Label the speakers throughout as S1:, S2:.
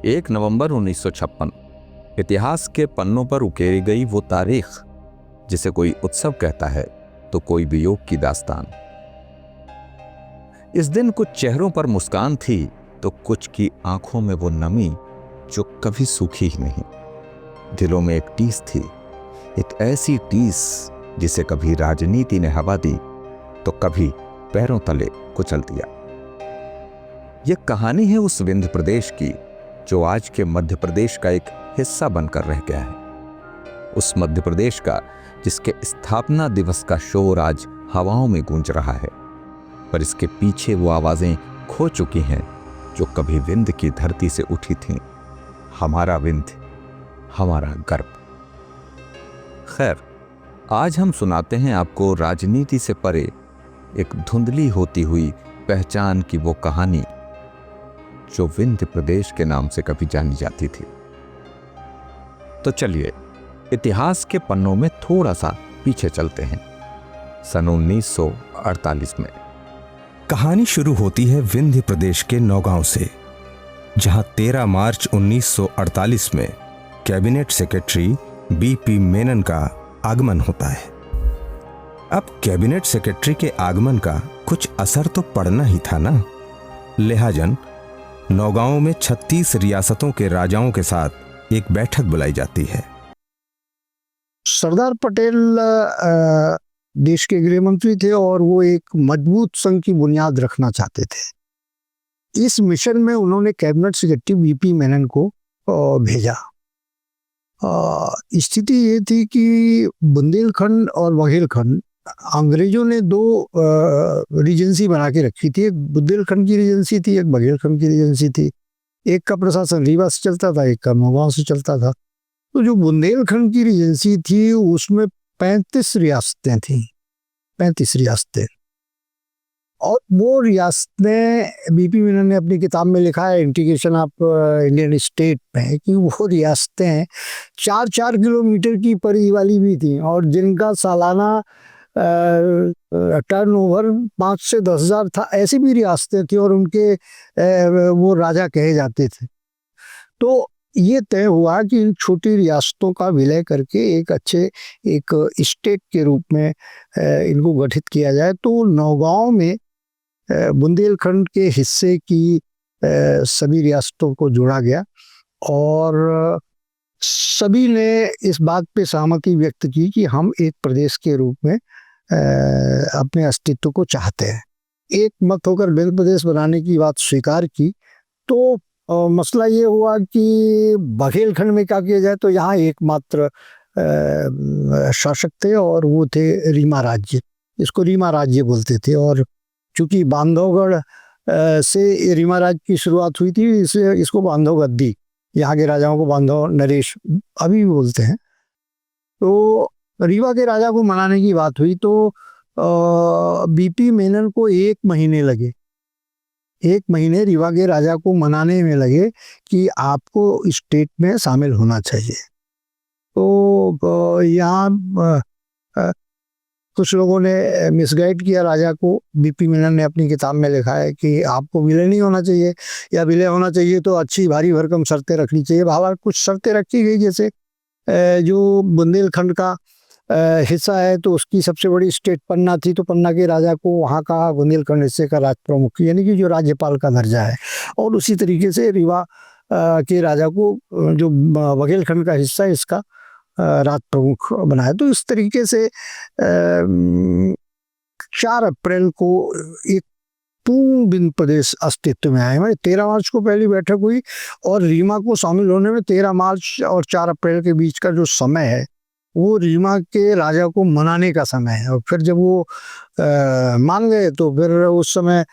S1: 1 नवंबर 1956। इतिहास के पन्नों पर उकेरी गई वो तारीख जिसे कोई उत्सव कहता है तो कोई वियोग की दास्तान। इस दिन कुछ चेहरों पर मुस्कान थी तो कुछ की आंखों में वो नमी जो कभी सूखी ही नहीं। दिलों में एक टीस थी, एक ऐसी टीस जिसे कभी राजनीति ने हवा दी तो कभी पैरों तले कुचल दिया। यह कहानी है उस विंध्य प्रदेश की जो आज के मध्य प्रदेश का एक हिस्सा बनकर रह गया है। उस मध्य प्रदेश का जिसके स्थापना दिवस का शोर आज हवाओं में गूंज रहा है, पर इसके पीछे वो आवाजें खो चुकी हैं जो कभी विंध्य की धरती से उठी थीं। हमारा विंध्य, हमारा गर्व। खैर, आज हम सुनाते हैं आपको राजनीति से परे एक धुंधली होती हुई पहचान की वो कहानी जो विंध्य प्रदेश के नाम से कभी जानी जाती थी। तो चलिए इतिहास के पन्नों में थोड़ा सा पीछे चलते हैं। सन 1948 में
S2: कहानी शुरू होती है विंध्य प्रदेश के नौगांव से, जहां 13 मार्च 1948 में कैबिनेट सेक्रेटरी बीपी मेनन का आगमन होता है। अब कैबिनेट सेक्रेटरी के आगमन का कुछ असर तो पड़ना ही था ना। लिहाजन नौगांव में 36 रियासतों के राजाओं के साथ एक बैठक बुलाई जाती है।
S3: सरदार पटेल देश के गृह मंत्री थे और वो एक मजबूत संघ की बुनियाद रखना चाहते थे। इस मिशन में उन्होंने कैबिनेट सेक्रेटरी बीपी मेनन को भेजा। स्थिति ये थी कि बुंदेलखंड और बघेलखंड अंग्रेजों ने 2 रीजेंसी बना के रखी थी। एक बुंदेलखंड की रीजेंसी थी, एक बघेलखंड की रीजेंसी थी। एक का प्रशासन रीवा से चलता था, एक का नौगांव से चलता था। तो जो बुंदेलखंड की रीजेंसी थी उसमें 35 रियासतें थीं, 35 रियासतें। और वो रियासतें बीपी मेनन ने अपनी किताब में लिखा है इंटीग्रेशन ऑफ इंडियन स्टेट में कि वो रियासतें 4-4 किलोमीटर की परी वाली भी थी और जिनका सालाना टर्नओवर 5 से 10 हज़ार था। ऐसी भी रियासतें थी और उनके वो राजा कहे जाते थे। तो ये तय हुआ कि इन छोटी रियासतों का विलय करके एक स्टेट के रूप में इनको गठित किया जाए। तो नौगांव में बुंदेलखंड के हिस्से की सभी रियासतों को जोड़ा गया और सभी ने इस बात पे सहमति व्यक्त की कि हम एक प्रदेश के रूप में अपने अस्तित्व को चाहते हैं। एक मत होकर विंध्य प्रदेश बनाने की बात स्वीकार की। तो मसला ये हुआ कि बघेलखंड में क्या किया जाए। तो यहाँ एकमात्र शासक थे और वो थे रीमा राज्य। इसको रीमा राज्य बोलते थे और चूंकि बांधवगढ़ से रीमा राज्य की शुरुआत हुई थी, इसलिए इसको बांधव गद्दी, यहाँ के राजाओं को बांधव नरेश अभी भी बोलते हैं। तो रीवा के राजा को मनाने की बात हुई तो बीपी मेनन को 1 महीने लगे। 1 महीने रीवा के राजा को मनाने में लगे कि आपको स्टेट में शामिल होना चाहिए। तो यहाँ कुछ लोगों ने मिसगाइड किया राजा को। बीपी मेनन ने अपनी किताब में लिखा है कि आपको विलय नहीं होना चाहिए, या विलय होना चाहिए तो अच्छी भारी भरकम शर्तें रखनी चाहिए। भावा कुछ शर्तें रखी गई, जैसे जो बुंदेलखंड का हिस्सा है तो उसकी सबसे बड़ी स्टेट पन्ना थी, तो पन्ना के राजा को वहाँ का बुंदेलखंड हिस्से का राज प्रमुख यानी कि जो राज्यपाल का दर्जा है, और उसी तरीके से रीवा के राजा को जो बघेलखंड का हिस्सा है इसका राज प्रमुख बनाया। तो इस तरीके से 4 अप्रैल को एक पूर्ण विंध्य प्रदेश अस्तित्व में आए। 13 मार्च को पहली बैठक हुई और रीमा को शामिल होने में 13 मार्च और 4 अप्रैल के बीच का जो समय है वो रीमा के राजा को मनाने का समय है। और फिर जब वो मान गए तो फिर उस समय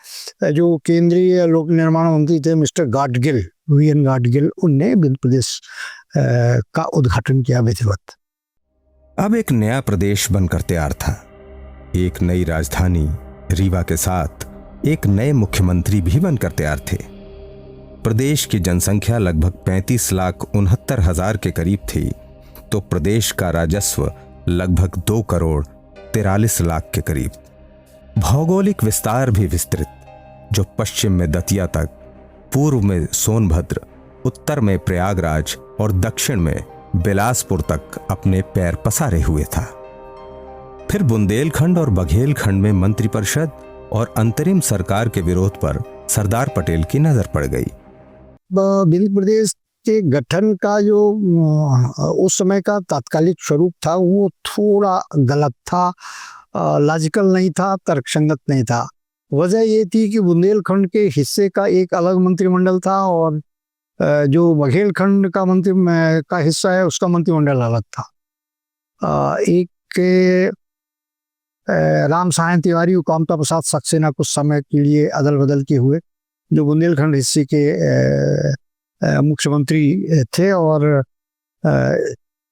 S3: जो केंद्रीय लोक निर्माण मंत्री थे मिस्टर गाडगिल, वीएन गाडगिल, उनने विंध्य प्रदेश का उद्घाटन किया विधिवत।
S2: अब एक नया प्रदेश बनकर तैयार था। एक नई राजधानी रीवा के साथ एक नए मुख्यमंत्री भी बनकर तैयार थे। प्रदेश की जनसंख्या लगभग 35,69,000 के करीब थी, तो प्रदेश का राजस्व लगभग 2,43,00,000 के करीब। भौगोलिक विस्तार भी विस्तृत, जो पश्चिम में दतिया तक, पूर्व में सोनभद्र, उत्तर में प्रयागराज और दक्षिण में बिलासपुर तक अपने पैर पसारे हुए था। फिर बुंदेलखंड और बघेलखंड में मंत्रिपरिषद और अंतरिम सरकार के विरोध पर सरदार पटेल की नजर पड़ गई।
S3: विंध्य प्रदेश के गठन का जो उस समय का तात्कालिक स्वरूप था वो थोड़ा गलत था, लॉजिकल नहीं था, तर्कसंगत नहीं था। वजह ये थी कि बुंदेलखंड के हिस्से का एक अलग मंत्रिमंडल था और जो बघेलखंड का हिस्सा है उसका मंत्रिमंडल अलग था। एक राम सायन तिवारी और कामता प्रसाद सक्सेना कुछ समय के लिए अदल बदल के हुए, जो बुंदेलखंड हिस्से के मुख्यमंत्री थे, और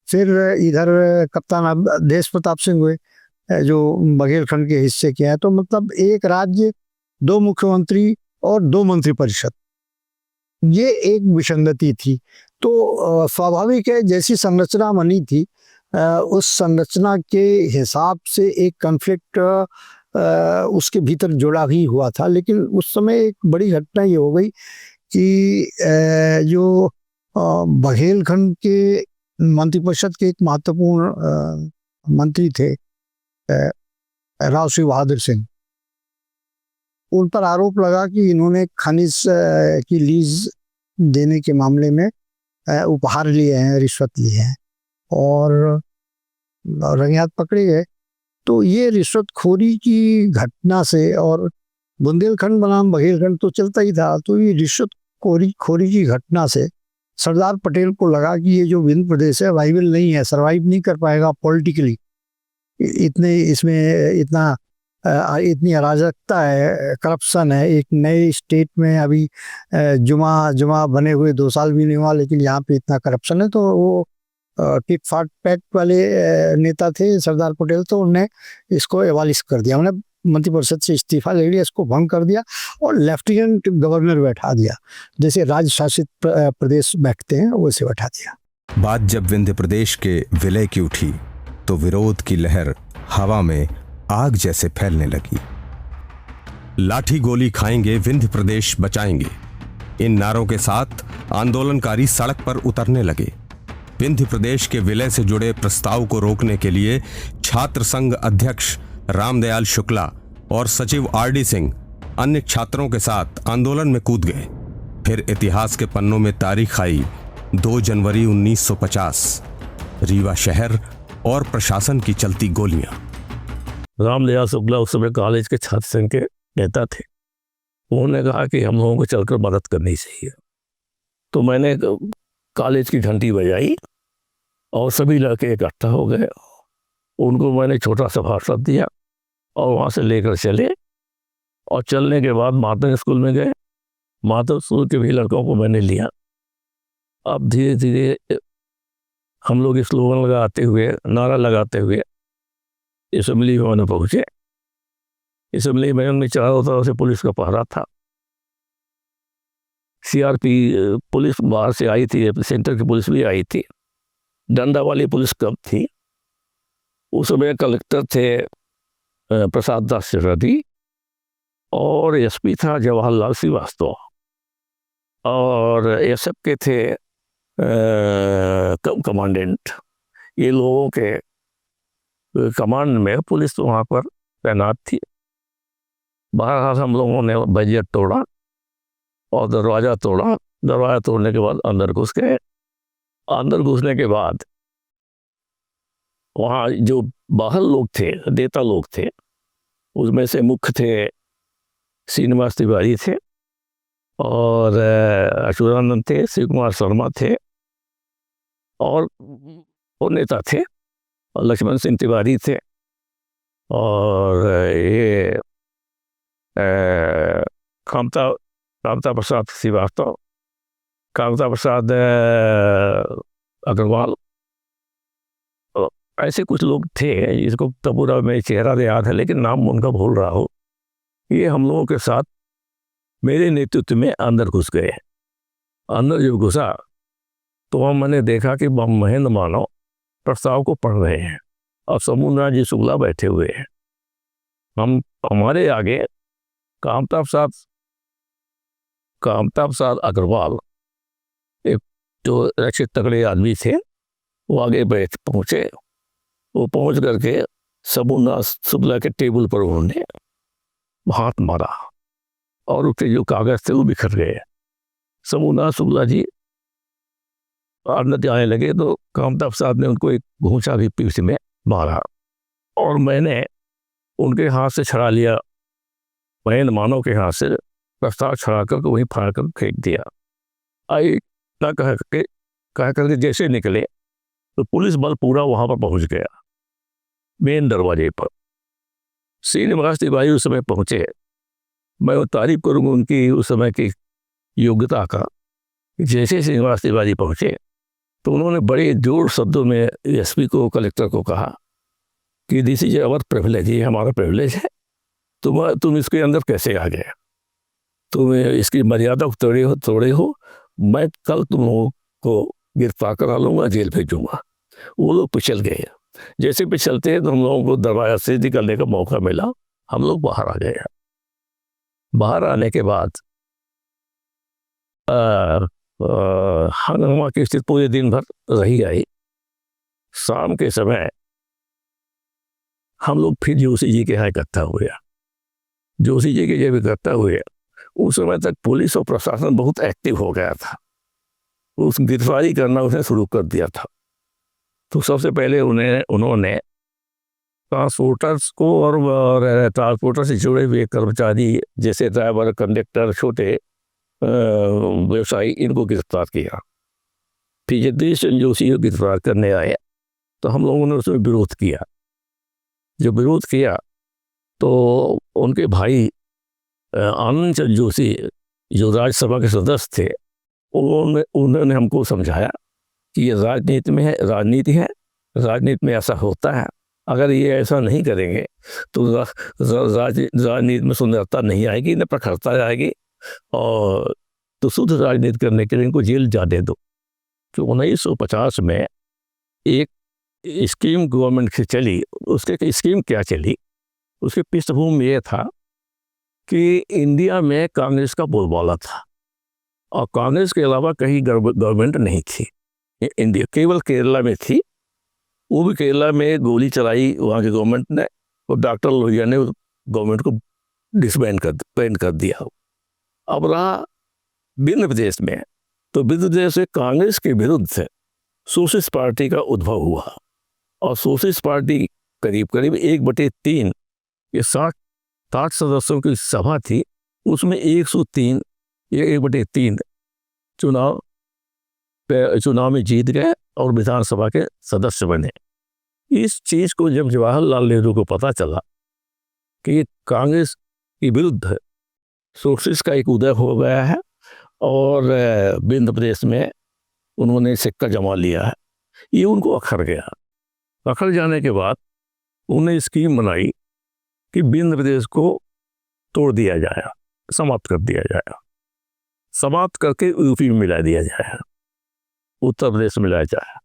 S3: फिर इधर कप्तान देश प्रताप सिंह हुए जो बघेलखंड के हिस्से के हैं। तो मतलब एक राज्य, दो मुख्यमंत्री और दो मंत्रिपरिषद, ये एक विसंगति थी। तो स्वाभाविक है जैसी संरचना बनी थी उस संरचना के हिसाब से एक कॉन्फ्लिक्ट उसके भीतर जुड़ा ही हुआ था। लेकिन उस समय एक बड़ी घटना ये हो गई कि जो बघेलखंड के मंत्रिपरिषद के एक महत्वपूर्ण मंत्री थे राव श्री बहादुर सिंह, उन पर आरोप लगा कि इन्होंने खनिज की लीज देने के मामले में उपहार लिए हैं, रिश्वत ली है, और रंगे पकड़े गए। तो ये रिश्वतखोरी की घटना से, और बुंदेलखंड बनाम बघेलखंड तो चलता ही था, तो ये रिश्वतखोरी की घटना से सरदार पटेल को लगा कि ये जो विंध्य प्रदेश है वाइबल नहीं है, सरवाइव नहीं कर पाएगा पॉलिटिकली, इतनी अराजकता है, करप्शन है। एक नए स्टेट में अभी जुमा बने हुए 2 साल भी नहीं हुआ, लेकिन यहाँ पे इतना करप्शन है। तो वो टिट फॉर टैट वाले नेता थे सरदार पटेल, तो उन्होंने इसको एवालिश कर दिया, उन्हें मंत्रिपरिषद से इस्तीफा ले लिया, इसको भंग कर दिया और लेफ्टिनेंट गवर्नर बैठा दिया, जैसे राज्य शासित प्रदेश बैठते हैं वैसे बैठा दिया।
S2: बात जब विंध्य प्रदेश के विलय की उठी तो विरोध की लहर हवा में आग जैसे फैलने लगी। लाठी गोली खाएंगे, विंध्य प्रदेश बचाएंगे, इन नारों के साथ आंदोलनकारी सड़क पर उतरने लगे। विंध्य प्रदेश के विलय से जुड़े प्रस्ताव को रोकने के लिए छात्र संघ अध्यक्ष रामदयाल शुक्ला और सचिव आरडी सिंह अन्य छात्रों के साथ आंदोलन में कूद गए। फिर इतिहास के पन्नों में तारीख आई 2 जनवरी 1950, रीवा शहर और प्रशासन की चलती गोलियां।
S4: रामदयाल शुक्ला उस समय कॉलेज के छात्र संघ के नेता थे। उन्होंने कहा कि हम लोगों को चलकर मदद करनी चाहिए। तो मैंने कॉलेज की घंटी बजाई और सभी लड़के इकट्ठा हो गए। उनको मैंने छोटा सा भाषण दिया और वहाँ से लेकर चले, और चलने के बाद माधव स्कूल में गए। माधव स्कूल के भी लड़कों को मैंने लिया। अब धीरे धीरे हम लोग स्लोगन लगाते हुए, नारा लगाते हुए असेंबली भवन पहुँचे। असेंबली भवन में चारों तरफ से पुलिस का पहरा था। सीआरपी पुलिस बाहर से आई थी, सेंटर की पुलिस भी आई थी। डंडा वाली पुलिस कब थी? उस समय कलेक्टर थे प्रसाद दास त्रिवेदी और एसपी था जवाहरलाल श्रीवास्तव, और एसएफ के थे कमांडेंट। ये लोगों के कमांड में पुलिस वहाँ पर तैनात थी। बहरहाल हम लोगों ने बैरियर तोड़ा और दरवाज़ा तोड़ा। दरवाज़ा तोड़ने के बाद अंदर घुस गए। अंदर घुसने के बाद वहाँ जो बाहर लोग थे, नेता लोग थे, उसमें से मुख्य थे श्रीनिवास तिवारी थे, और अशोरानंद थे, शिव कुमार शर्मा थे, और वो नेता थे, और लक्ष्मण सिंह तिवारी थे, और ये कामता प्रसाद श्रीवास्तव, कामता प्रसाद अग्रवाल, ऐसे कुछ लोग थे जिसको तो पूरा मेरे चेहरा तो याद है लेकिन नाम उनका भूल रहा हो। ये हम लोगों के साथ मेरे नेतृत्व में अंदर घुस गए। अंदर जब घुसा तो मैंने देखा कि महेंद्र मानव प्रस्ताव को पढ़ रहे हैं और समुद्रनाथ जी शुक्ला बैठे हुए हैं। हमारे आगे कामता प्रसाद अग्रवाल जो रक्षित तगड़े आदमी थे वो आगे पहुँचे। वो पहुँच करके समूना शुक्ला के टेबल पर उन्होंने हाथ मारा और उसके जो कागज थे वो बिखर गए। समूना शुक्ला जी आने लगे तो कामता साहब ने उनको एक घूंसा भी पीठ में मारा और मैंने उनके हाथ से छड़ा लिया, मैंने मानव के हाथ से प्रस्ताव छड़ा कर वहीं फाड़ कर फेंक दिया। आई ना कह करके जैसे निकले तो पुलिस बल पूरा वहां पर पहुंच गया मेन दरवाजे पर। श्रीनिवास तिवारी उस समय पहुंचे। मैं वो तारीफ करूंगा उनकी उस समय की योग्यता का। जैसे श्रीनिवास तिवारी पहुंचे तो उन्होंने बड़े जोर शब्दों में एसपी को, कलेक्टर को कहा कि दिस इज अवर प्रिविलेज, ये हमारा प्रिविलेज है, तुम इसके अंदर कैसे आ गए, तुम इसकी मर्यादा तोड़े हो, मैं कल तुम लोगों को गिरफ्तार करा लूँगा, जेल भेजूँगा। वो लोग पिछल गए। जैसे पिछलते हैं तो हम लोगों को दरवाजा से निकलने का मौका मिला, हम लोग बाहर आ गए। बाहर आने के बाद हंगामा की स्थिति पूरे दिन भर रही आई। शाम के समय हम लोग फिर जोशी जी के यहाँ इकट्ठा हुए। जोशी जी के जब इकट्ठा हुए उस समय तक पुलिस और प्रशासन बहुत एक्टिव हो गया था, उस गिरफ्तारी करना उसने शुरू कर दिया था। तो सबसे पहले उन्होंने ट्रांसपोर्टर्स को और ट्रांसपोर्टर से जुड़े हुए कर्मचारी जैसे ड्राइवर, कंडक्टर, छोटे व्यवसायी, इनको गिरफ्तार किया। फिर जगदीश चंद्र जोशी को गिरफ्तार करने आए तो हम लोगों ने उसमें विरोध किया। जो विरोध किया तो उनके भाई आनंद चंद्र जोशी जो राज्यसभा के सदस्य थे, उन्होंने हमको समझाया कि ये राजनीति है, राजनीति में ऐसा होता है, अगर ये ऐसा नहीं करेंगे तो राजनीति में सुंदरता नहीं आएगी, न प्रखरता आएगी, और तो शुद्ध राजनीति करने के लिए इनको जेल जाने दो। तो 1950 में एक स्कीम गवर्नमेंट से चली। उसके स्कीम क्या चली, उसकी पृष्ठभूमि ये था कि इंडिया में कांग्रेस का बोलबाला था और कांग्रेस के अलावा कहीं गवर्नमेंट नहीं थी इंडिया, केवल केरला में थी। वो भी केरला में गोली चलाई वहाँ की गवर्नमेंट ने और डॉक्टर लोहिया ने गवर्नमेंट को डिसबैंड कर दिया। अब रहा विंध्य प्रदेश में, तो विंध्य प्रदेश से कांग्रेस के विरुद्ध सोशलिस्ट पार्टी का उद्भव हुआ और सोशलिस्ट पार्टी करीब 1/3 ये 60 सदस्यों की सभा थी, उसमें 103 ये 1/3 चुनाव में जीत गए और विधानसभा के सदस्य बने। इस चीज को जब जवाहरलाल नेहरू को पता चला कि कांग्रेस के विरुद्ध सोशलिस्ट का एक उदय हो गया है और विंध्य प्रदेश में उन्होंने सिक्का जमा लिया है, ये उनको अखर गया। अखर जाने के बाद उन्होंने स्कीम बनाई कि विंध्य प्रदेश को तोड़ दिया जाए, समाप्त कर दिया जाए, समाप्त करके यूपी में मिला दिया जाए, उत्तर प्रदेश में मिलाया जाए।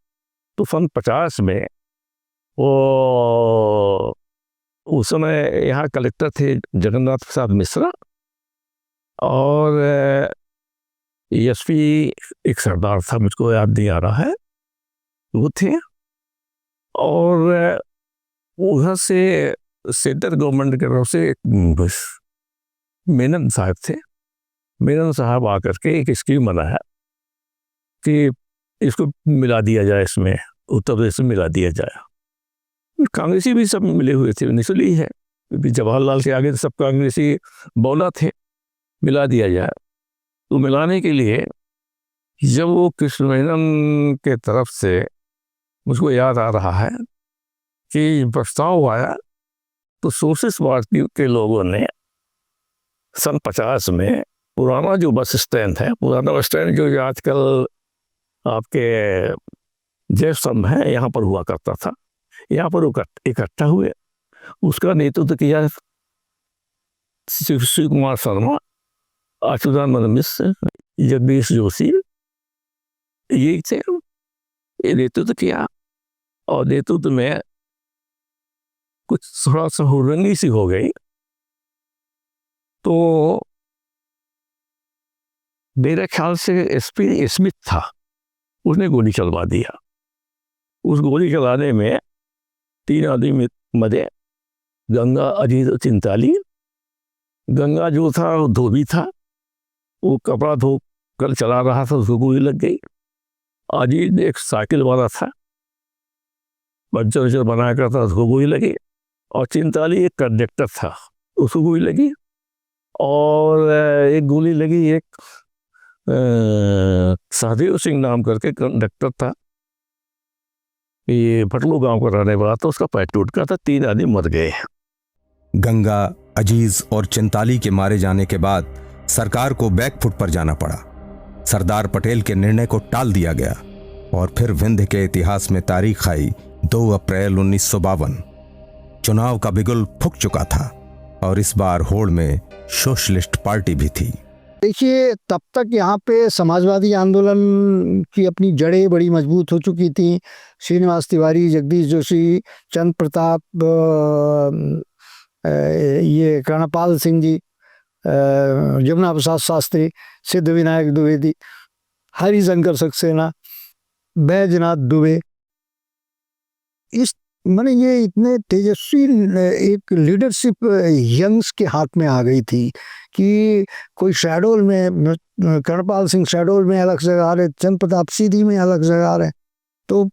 S4: तो सन 50 में वो उस समय यहाँ कलेक्टर थे जगन्नाथ प्रसाद मिश्रा और एसपी एक सरदार था, मुझको याद नहीं आ रहा है, वो थे। और उधर से सेंट्रल गवर्नमेंट की तरफ से मेनन साहब थे, मेनन साहब आकर के एक स्कीम बनाया कि इसको मिला दिया जाए, इसमें उत्तर प्रदेश में मिला दिया जाए। कांग्रेसी भी सब मिले हुए थे, निचली है क्योंकि जवाहरलाल के आगे सब कांग्रेसी बौला थे, मिला दिया जाए। तो मिलाने के लिए जब वो कृष्ण मेनन के तरफ से, मुझको याद आ रहा है कि प्रस्ताव आया, तो सोशलिस्ट पार्टी के लोगों ने सन 50 में पुराना जो बस स्टैंड है, पुराना बस स्टैंड जो आजकल आपके जय स्तंभ है, यहाँ पर हुआ करता था, यहाँ पर इकट्ठा हुए। उसका नेतृत्व किया शिव कुमार शर्मा, अच्युतानंद मिश्र, जगदीश जोशी, ये थे, ये नेतृत्व किया। और नेतृत्व में कुछ थोड़ा सा हुरंगी सी हो गई। तो मेरे ख्याल से एसपी स्मिथ था, उसने गोली चलवा दिया। उस गोली चलाने में 3 आदमी मरे, गंगा, अजीत और चिंताली। गंगा जो था वो धोबी था, वो कपड़ा धो कर चला रहा था, उसको गोली लग गई। अजीत एक साइकिल वाला था, पंचर वंचर बनाया करता, उसको गोली लगी। और चिंताली एक कंडक्टर था, उसको गोली लगी। और एक गोली लगी एक सहदेव सिंह नाम करके कंडक्टर था, ये भटलू गांव का रहने वाला था, उसका पैर टूट गया था। 3 आदमी मर गए।
S2: गंगा, अजीज और चिंताली के मारे जाने के बाद सरकार को बैकफुट पर जाना पड़ा। सरदार पटेल के निर्णय को टाल दिया गया और फिर विंध्य के इतिहास में तारीख आई 2 अप्रैल 1952। चुनाव का बिगुल फूंक चुका था और इस बार होड़ में सोशलिस्ट पार्टी भी थी।
S3: देखिए, तब तक यहाँ पे समाजवादी आंदोलन की अपनी जड़ें बड़ी मजबूत हो चुकी थी। श्रीनिवास तिवारी, जगदीश जोशी, चंद्र प्रताप, ये कर्णपाल सिंह जी, जमुना प्रसाद शास्त्री, सिद्ध विनायक द्विवेदी, हरिशंकर सक्सेना, बैजनाथ दुबे, इस माने ये इतने तेजस्वी एक लीडरशिप यंग्स के हाथ में आ गई थी कि कोई शहडोल में, कर्णपाल सिंह शहडोल में अलग जगह आ रहे, चंद्र प्रताप सीधी में अलग जगह आ रहे। तो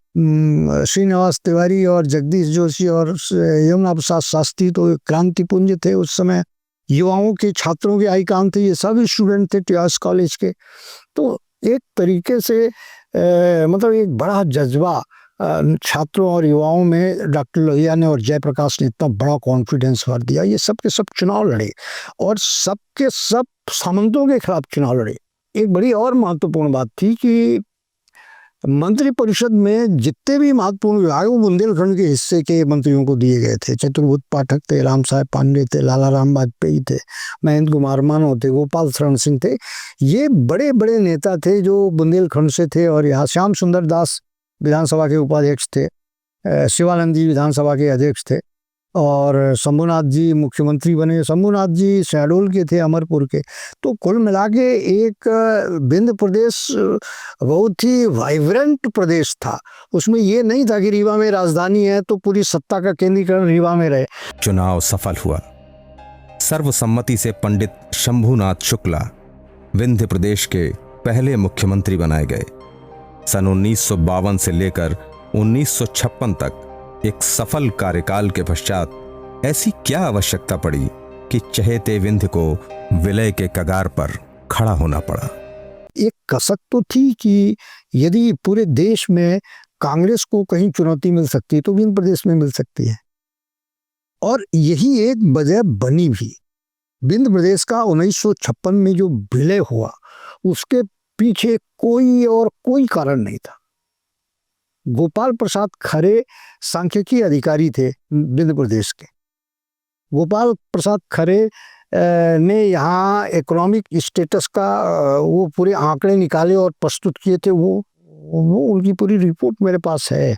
S3: श्रीनिवास तिवारी और जगदीश जोशी और यमुना प्रसाद शास्त्री तो क्रांतिपुंज थे उस समय, युवाओं के, छात्रों के आइकॉन थे, ये सभी स्टूडेंट थे टियास कॉलेज के। तो एक तरीके से मतलब एक बड़ा जज्बा छात्रों और युवाओं में डॉक्टर लोहिया ने और जयप्रकाश ने इतना बड़ा कॉन्फिडेंस भर दिया। ये सब के सब चुनाव लड़े और सब के सब सामंतों के खिलाफ चुनाव लड़े। एक बड़ी और महत्वपूर्ण बात थी कि मंत्रिपरिषद में जितने भी महत्वपूर्ण विभाग वो बुंदेलखंड के हिस्से के मंत्रियों को दिए गए थे। चतुर्भुज पाठक थे, राम साहेब पांडे थे, लाला राम वाजपेयी थे, महेंद्र कुमार मानो थे, गोपाल शरण सिंह थे। ये बड़े बड़े नेता थे जो बुंदेलखंड से थे। और यहाँ श्याम सुंदर दास विधानसभा के उपाध्यक्ष थे, शिवानंद जी विधानसभा के अध्यक्ष थे और शंभुनाथ जी मुख्यमंत्री बने। शंभुनाथ जी शहडोल के थे, अमरपुर के। तो कुल मिला के एक विंध्य प्रदेश बहुत ही वाइब्रेंट प्रदेश था। उसमें ये नहीं था कि रीवा में राजधानी है तो पूरी सत्ता का केंद्रीकरण रीवा में रहे।
S2: चुनाव सफल हुआ। सर्वसम्मति से पंडित शंभुनाथ शुक्ला विंध्य प्रदेश के पहले मुख्यमंत्री बनाए गए। सन 1952 से लेकर 1956 तक एक सफल कार्यकाल के पश्चात ऐसी क्या आवश्यकता पड़ी कि चहेते विंध्य को विलय के कगार पर खड़ा होना पड़ा?
S3: एक कसक तो थी कि यदि पूरे देश में कांग्रेस को कहीं चुनौती मिल सकती है तो विंध्य प्रदेश में मिल सकती है। और यही एक वजह बनी भी। विंध्य प्रदेश का 1956 में जो विलय हुआ उसके पीछे कोई कारण नहीं था। गोपाल प्रसाद खरे सांख्यिकी अधिकारी थे विंध्य प्रदेश के। गोपाल प्रसाद खरे ने यहाँ इकोनॉमिक स्टेटस का वो पूरे आंकड़े निकाले और प्रस्तुत किए थे। वो उनकी पूरी रिपोर्ट मेरे पास है।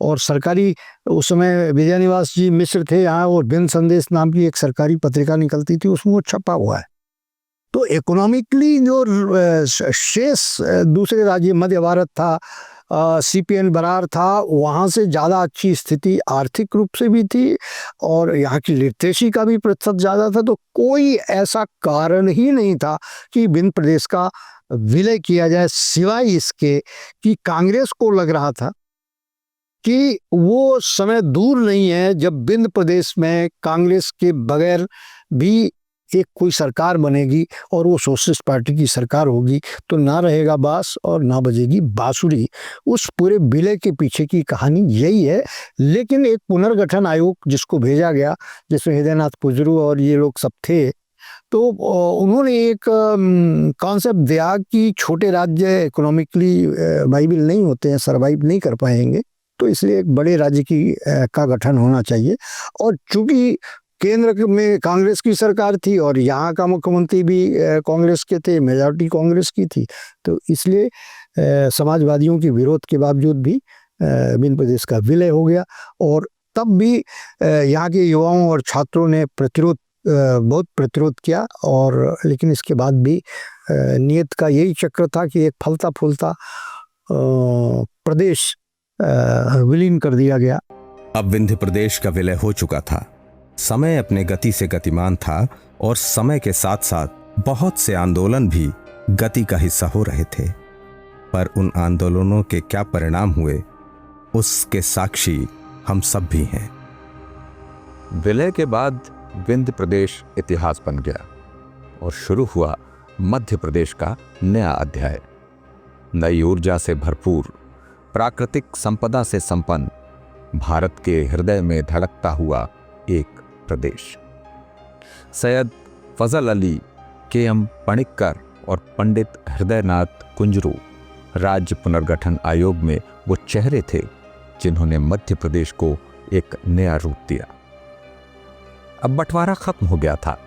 S3: और सरकारी, उस समय विजय निवास जी मिश्र थे यहाँ, और विंध्य संदेश नाम की एक सरकारी पत्रिका निकलती थी, उसमें वो छपा हुआ है। तो इकोनॉमिकली जो शेष दूसरे राज्य, मध्य भारत था, सीपीएन बरार था, वहाँ से ज़्यादा अच्छी स्थिति आर्थिक रूप से भी थी और यहाँ की लिटरेसी का भी प्रतिशत ज़्यादा था। तो कोई ऐसा कारण ही नहीं था कि विंध्य प्रदेश का विलय किया जाए, सिवाय इसके कि कांग्रेस को लग रहा था कि वो समय दूर नहीं है जब विंध्य प्रदेश में कांग्रेस के बगैर भी एक कोई सरकार बनेगी और वो सोशलिस्ट पार्टी की सरकार होगी, तो ना रहेगा बांस और ना बजेगी बांसुरी। उस पूरे विलय के पीछे की कहानी यही है। लेकिन एक पुनर्गठन आयोग जिसको भेजा गया, जिसमें हृदयनाथ पुजरू और ये लोग सब थे, तो उन्होंने एक कॉन्सेप्ट दिया कि छोटे राज्य इकोनॉमिकली वाइबल नहीं होते हैं, सर्वाइव नहीं कर पाएंगे, तो इसलिए एक बड़े राज्य का गठन होना चाहिए। और चूंकि केंद्र में कांग्रेस की सरकार थी और यहाँ का मुख्यमंत्री भी कांग्रेस के थे, मेजॉरिटी कांग्रेस की थी, तो इसलिए समाजवादियों के विरोध के बावजूद भी विंध्य प्रदेश का विलय हो गया। और तब भी यहाँ के युवाओं और छात्रों ने बहुत प्रतिरोध किया। और लेकिन इसके बाद भी नियत का यही चक्र था कि एक फलता फूलता प्रदेश विलीन कर दिया गया।
S2: अब विंध्य प्रदेश का विलय हो चुका था। समय अपने गति से गतिमान था और समय के साथ साथ बहुत से आंदोलन भी गति का हिस्सा हो रहे थे। पर उन आंदोलनों के क्या परिणाम हुए, उसके साक्षी हम सब भी हैं।
S1: विलय के बाद विंध्य प्रदेश इतिहास बन गया और शुरू हुआ मध्य प्रदेश का नया अध्याय। नई ऊर्जा से भरपूर, प्राकृतिक संपदा से संपन्न, भारत के हृदय में धड़कता हुआ एक प्रदेश। सैयद फजल अली, के.एम. पणिक्कर और पंडित हृदयनाथ कुंजरू राज्य पुनर्गठन आयोग में वो चेहरे थे जिन्होंने मध्य प्रदेश को एक नया रूप दिया। अब बंटवारा खत्म हो गया था,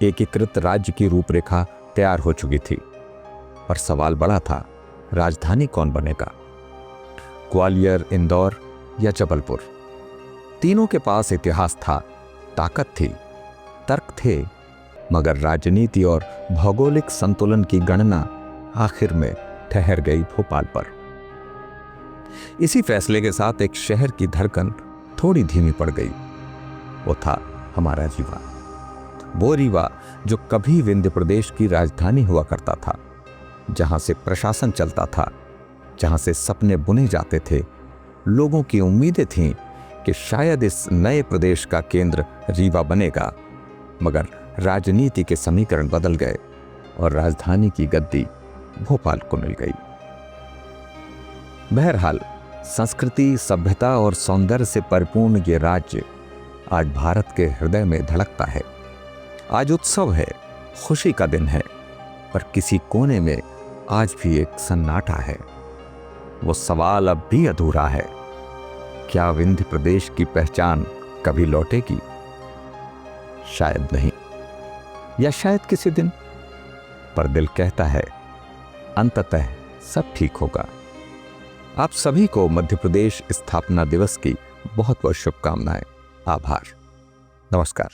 S1: एकीकृत राज्य की रूपरेखा तैयार हो चुकी थी। पर सवाल बड़ा था, राजधानी कौन बनेगा? ग्वालियर, इंदौर या जबलपुर? तीनों के पास इतिहास था, ताकत थी, तर्क थे, मगर राजनीति और भौगोलिक संतुलन की गणना आखिर में ठहर गई भोपाल पर। इसी फैसले के साथ एक शहर की धड़कन थोड़ी धीमी पड़ गई। वो था हमारा रीवा। वो रीवा जो कभी विंध्य प्रदेश की राजधानी हुआ करता था, जहां से प्रशासन चलता था, जहां से सपने बुने जाते थे। लोगों की उम्मीदें थीं कि शायद इस नए प्रदेश का केंद्र रीवा बनेगा, मगर राजनीति के समीकरण बदल गए और राजधानी की गद्दी भोपाल को मिल गई। बहरहाल, संस्कृति, सभ्यता और सौंदर्य से परिपूर्ण ये राज्य आज भारत के हृदय में धड़कता है। आज उत्सव है, खुशी का दिन है, पर किसी कोने में आज भी एक सन्नाटा है। वो सवाल अब भी अधूरा है, क्या विंध्य प्रदेश की पहचान कभी लौटेगी? शायद नहीं, या शायद किसी दिन। पर दिल कहता है, अंततः सब ठीक होगा। आप सभी को मध्य प्रदेश स्थापना दिवस की बहुत बहुत शुभकामनाएं। आभार। नमस्कार।